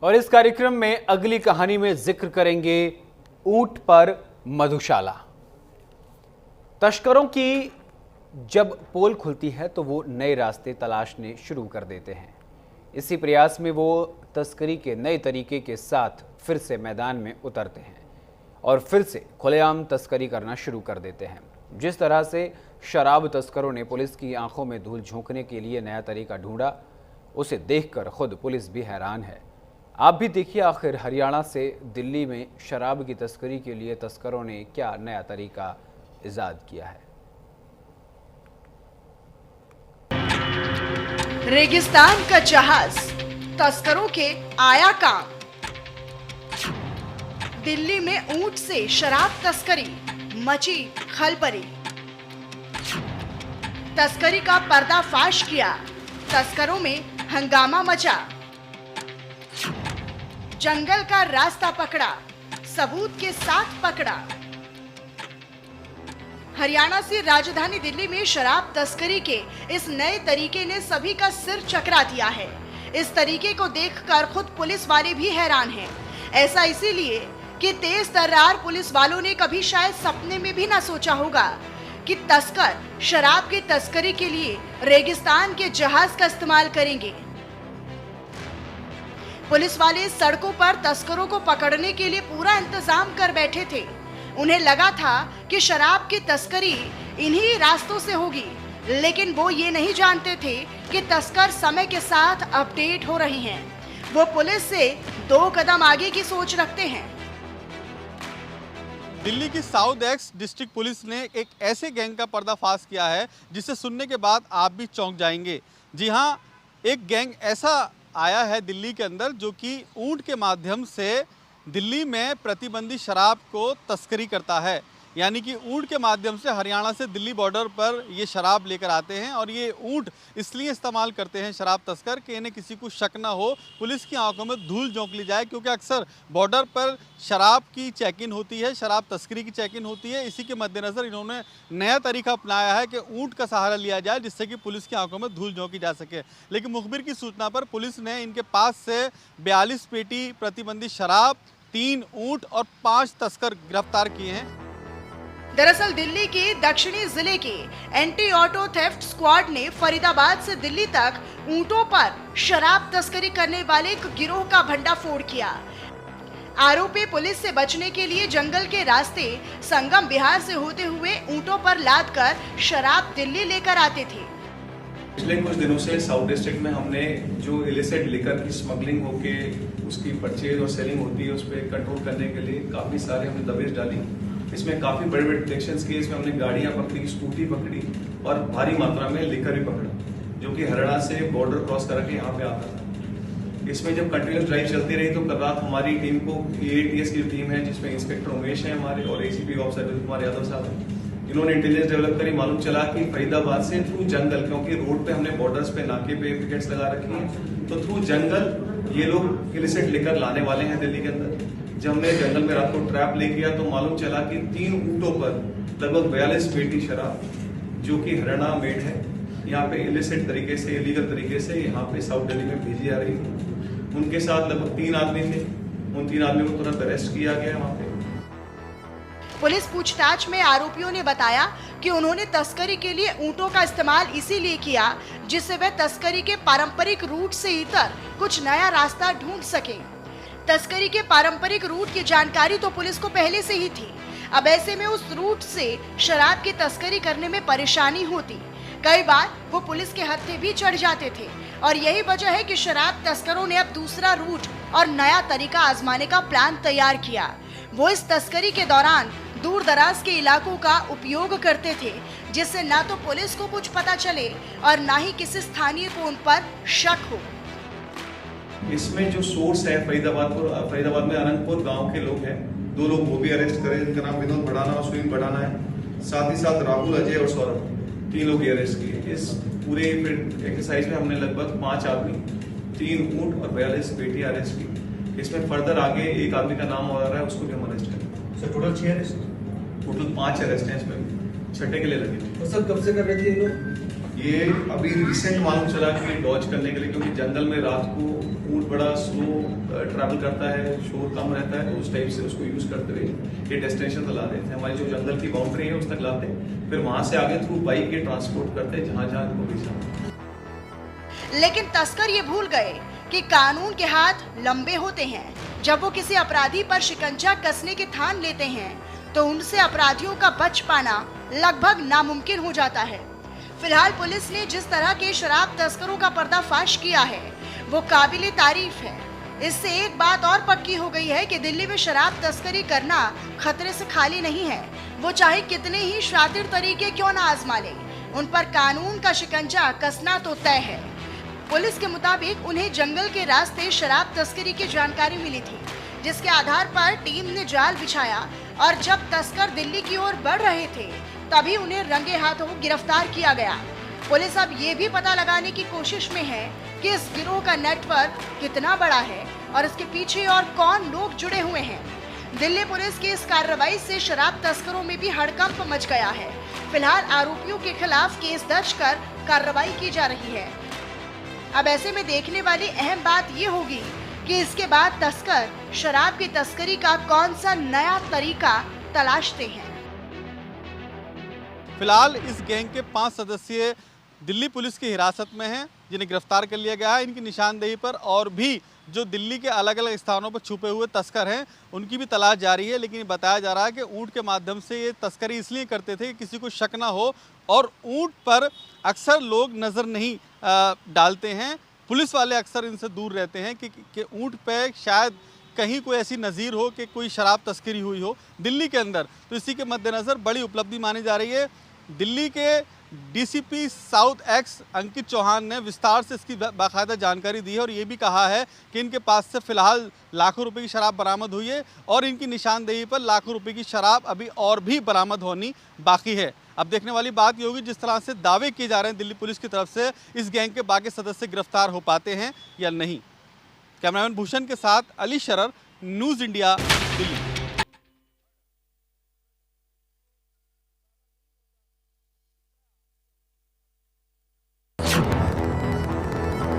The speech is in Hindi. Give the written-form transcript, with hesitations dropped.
और इस कार्यक्रम में अगली कहानी में जिक्र करेंगे ऊंट पर मधुशाला। तस्करों की जब पोल खुलती है तो वो नए रास्ते तलाशने शुरू कर देते हैं। इसी प्रयास में वो तस्करी के नए तरीके के साथ फिर से मैदान में उतरते हैं और फिर से खुलेआम तस्करी करना शुरू कर देते हैं। जिस तरह से शराब तस्करों ने पुलिस की आंखों में धूल झोंकने के लिए नया तरीका ढूंढा, उसे देखकर खुद पुलिस भी हैरान है। आप भी देखिए आखिर हरियाणा से दिल्ली में शराब की तस्करी के लिए तस्करों ने क्या नया तरीका इजाद किया है। रेगिस्तान का जहाज, तस्करों के आया काम। दिल्ली में ऊंट से शराब तस्करी, मची खलबली। तस्करी का पर्दाफाश किया, तस्करों में हंगामा मचा। जंगल का रास्ता पकड़ा, सबूत के साथ पकड़ा। हरियाणा से राजधानी दिल्ली में शराब तस्करी के इस नए तरीके ने सभी का सिर चकरा दिया है। इस तरीके को देखकर खुद पुलिस वाले भी हैरान हैं। ऐसा इसीलिए कि तेज तर्रार पुलिस वालों ने कभी शायद सपने में भी ना सोचा होगा कि तस्कर शराब की तस्करी के लिए रेगिस्तान के जहाज का इस्तेमाल करेंगे। पुलिस वाले सड़कों पर तस्करों को पकड़ने के लिए पूरा इंतजाम कर बैठे थे। उन्हें लगा था कि शराब की तस्करी इन्हीं रास्तों से होगी, लेकिन वो ये नहीं जानते थे कि तस्कर समय के साथ अपडेट हो रहे हैं। वो पुलिस से 2 कदम आगे की सोच रखते हैं। दिल्ली की साउथ एक्स डिस्ट्रिक्ट पुलिस ने एक ऐसे गैंग का पर्दाफाश किया है जिसे सुनने के बाद आप भी चौंक जाएंगे। जी हाँ, एक गैंग ऐसा आया है दिल्ली के अंदर जो कि ऊंट के माध्यम से दिल्ली में प्रतिबंधित शराब को तस्करी करता है। यानी कि ऊंट के माध्यम से हरियाणा से दिल्ली बॉर्डर पर ये शराब लेकर आते हैं और ये ऊंट इसलिए इस्तेमाल करते हैं शराब तस्कर कि इन्हें किसी को शक ना हो, पुलिस की आंखों में धूल झोंक ली जाए, क्योंकि अक्सर बॉर्डर पर शराब की चेकिंग होती है, शराब तस्करी की चेकिंग होती है। इसी के मद्देनज़र इन्होंने नया तरीका अपनाया है कि ऊँट का सहारा लिया जाए जिससे कि पुलिस की आंखों में धूल झोंकी जा सके। लेकिन मुखबिर की सूचना पर पुलिस ने इनके पास से 42 पेटी प्रतिबंधित शराब, 3 ऊंट और 5 तस्कर गिरफ्तार किए हैं। दरअसल दिल्ली के दक्षिणी जिले के एंटी ऑटो थेफ्ट स्क्वाड ने फरीदाबाद से दिल्ली तक ऊंटों पर शराब तस्करी करने वाले एक गिरोह का भंडाफोड़ किया। आरोपी पुलिस से बचने के लिए जंगल के रास्ते संगम बिहार से होते हुए ऊंटों पर लादकर शराब दिल्ली लेकर आते थे। पिछले कुछ दिनों से साउथ डिस्ट्रिक्ट में हमने जो इलिसिट लिकर की स्मगलिंग होके उसकी परचेज और सेलिंग होती है उस पर कंट्रोल करने के लिए काफी सारे हमने दबिश डाली। इसमें काफी बड़े बड़े डिटेक्शंस किए। इसमें हमने गाड़ियां पकड़ी, स्कूटी पकड़ी और भारी मात्रा में लिकर भी पकड़ा जो कि हरियाणा से बॉर्डर क्रॉस करके यहाँ पे आता था। इसमें जब कंटिन्यूस ड्राइव चलती रही तो कल रात हमारी टीम को AATS की टीम है जिसमें इंस्पेक्टर उमेश है हमारे और ACP ऑफिसर विजय कुमार यादव साहब है, इन्होंने इंटेलिजेंस डेवलप करी। मालूम चला कि फरीदाबाद से थ्रू जंगल, क्योंकि रोड पे हमने बॉर्डर्स पे नाके पे विकेट्स लगा रखी हैं, तो थ्रू जंगल ये लोग इलिसिट लेकर लाने वाले हैं दिल्ली के अंदर। जब हमने जंगल में रात को ट्रैप ले किया तो मालूम चला कि 3 ऊंटों पर लगभग 42 पेटी शराब जो कि हरियाणा मेड है यहाँ पे इलिसिट तरीके से, इलीगल तरीके से यहाँ पे साउथ दिल्ली में भेजी जा रही थी। उनके साथ लगभग 3 आदमी थे। उन 3 आदमी को तुरंत अरेस्ट किया गया वहाँ पे। पुलिस पूछताछ में आरोपियों ने बताया कि उन्होंने तस्करी के लिए ऊंटों का इस्तेमाल इसीलिए किया जिससे वे तस्करी के पारंपरिक रूट से इतर कुछ नया रास्ता ढूंढ सके। तस्करी के पारंपरिक रूट की जानकारी तो पुलिस को पहले से ही थी। अब ऐसे में उस रूट से शराब की तस्करी करने में परेशानी होती। कई बार वो पुलिस के हत्थे भी चढ़ जाते थे और यही वजह है कि शराब तस्करों ने अब दूसरा रूट और नया तरीका आजमाने का प्लान तैयार किया। वो इस तस्करी के दौरान दूर दराज के इलाकों का उपयोग करते थे जिससे ना तो पुलिस को कुछ पता चले और ना ही किसी स्थानीय को उन पर शक हो। इसमें जो सोर्स है फरीदाबाद में अनंतपुर गांव के लोग हैं। 2 लोग वो भी अरेस्ट करे, जिनका नाम विनोद भड़ाना और सुनील भड़ाना है। साथ ही साथ राहुल, अजय और सौरभ, 3 लोग अरेस्ट किए। इस पूरे एक्सरसाइज में हमने लगभग 5 आदमी, 3 ऊंट और 42 पेटी अरेस्ट की। इसमें फर्दर आगे एक आदमी का नाम आ रहा है, उसको भी हम अरेस्ट करेंगे। Sir total 6 arrest? Total 5 arrest हैं। इसमें 6ठे के लिए लगे थे। तो सर कब से कर रहे थे ये लोग? ये अभी रिसेंट मालूम चला कि डॉज करने के लिए, क्योंकि जंगल में रात को ऊँट बड़ा स्लो ट्रैवल करता है, शोर कम रहता है, तो उस टाइप से उसको यूज करते हुए ये डेस्टिनेशन तक ला देते हैं। हमारी जो जंगल की बाउंड्री है उस तक लाते हैं, फिर वहां से आगे थ्रू बाइक ये ट्रांसपोर्ट करते हैं जहां जहां इनको भेजना। लेकिन तस्कर ये भूल गए कि कानून के हाथ लंबे होते हैं। जब वो किसी अपराधी पर शिकंजा कसने के ठान लेते हैं तो उनसे अपराधियों का बच पाना लगभग नामुमकिन हो जाता है। फिलहाल पुलिस ने जिस तरह के शराब तस्करों का पर्दाफाश किया है वो काबिले तारीफ है। इससे एक बात और पक्की हो गई है कि दिल्ली में शराब तस्करी करना खतरे से खाली नहीं है। वो चाहे कितने ही शातिर तरीके क्यों ना आजमा ले, उन पर कानून का शिकंजा कसना तो तय है। पुलिस के मुताबिक उन्हें जंगल के रास्ते शराब तस्करी की जानकारी मिली थी, जिसके आधार पर टीम ने जाल बिछाया और जब तस्कर दिल्ली की ओर बढ़ रहे थे तभी उन्हें रंगे हाथों गिरफ्तार किया गया। पुलिस अब ये भी पता लगाने की कोशिश में है कि इस गिरोह का नेटवर्क कितना बड़ा है और इसके पीछे और कौन लोग जुड़े हुए हैं। दिल्ली पुलिस की इस कार्रवाई से शराब तस्करों में भी हड़कंप मच गया है। फिलहाल आरोपियों के खिलाफ केस दर्ज कर कार्रवाई की जा रही है। अब ऐसे में देखने वाली अहम बात ये होगी कि इसके बाद तस्कर शराब की तस्करी का कौन सा नया तरीका तलाशते हैं। फिलहाल इस गैंग के 5 सदस्य दिल्ली पुलिस की हिरासत में हैं, जिन्हें गिरफ्तार कर लिया गया है। इनकी निशानदेही पर और भी जो दिल्ली के अलग अलग स्थानों पर छुपे हुए तस्कर हैं उनकी भी तलाश जारी है। लेकिन बताया जा रहा है कि ऊँट के माध्यम से ये तस्करी इसलिए करते थे कि किसी को शक ना हो, और ऊँट पर अक्सर लोग नज़र नहीं डालते हैं। पुलिस वाले अक्सर इनसे दूर रहते हैं कि ऊँट पे शायद कहीं कोई ऐसी नज़ीर हो कि कोई शराब तस्करी हुई हो दिल्ली के अंदर। तो इसी के मद्देनज़र बड़ी उपलब्धि मानी जा रही है। दिल्ली के डीसीपी साउथ एक्स अंकित चौहान ने विस्तार से इसकी बाकायदा जानकारी दी है और ये भी कहा है कि इनके पास से फिलहाल लाखों रुपए की शराब बरामद हुई है और इनकी निशानदेही पर लाखों रुपए की शराब अभी और भी बरामद होनी बाकी है। अब देखने वाली बात ये होगी जिस तरह से दावे किए जा रहे हैं दिल्ली पुलिस की तरफ से, इस गैंग के बाकी सदस्य गिरफ्तार हो पाते हैं या नहीं। कैमरामैन भूषण के साथ अली शरर, न्यूज़ इंडिया, दिल्ली।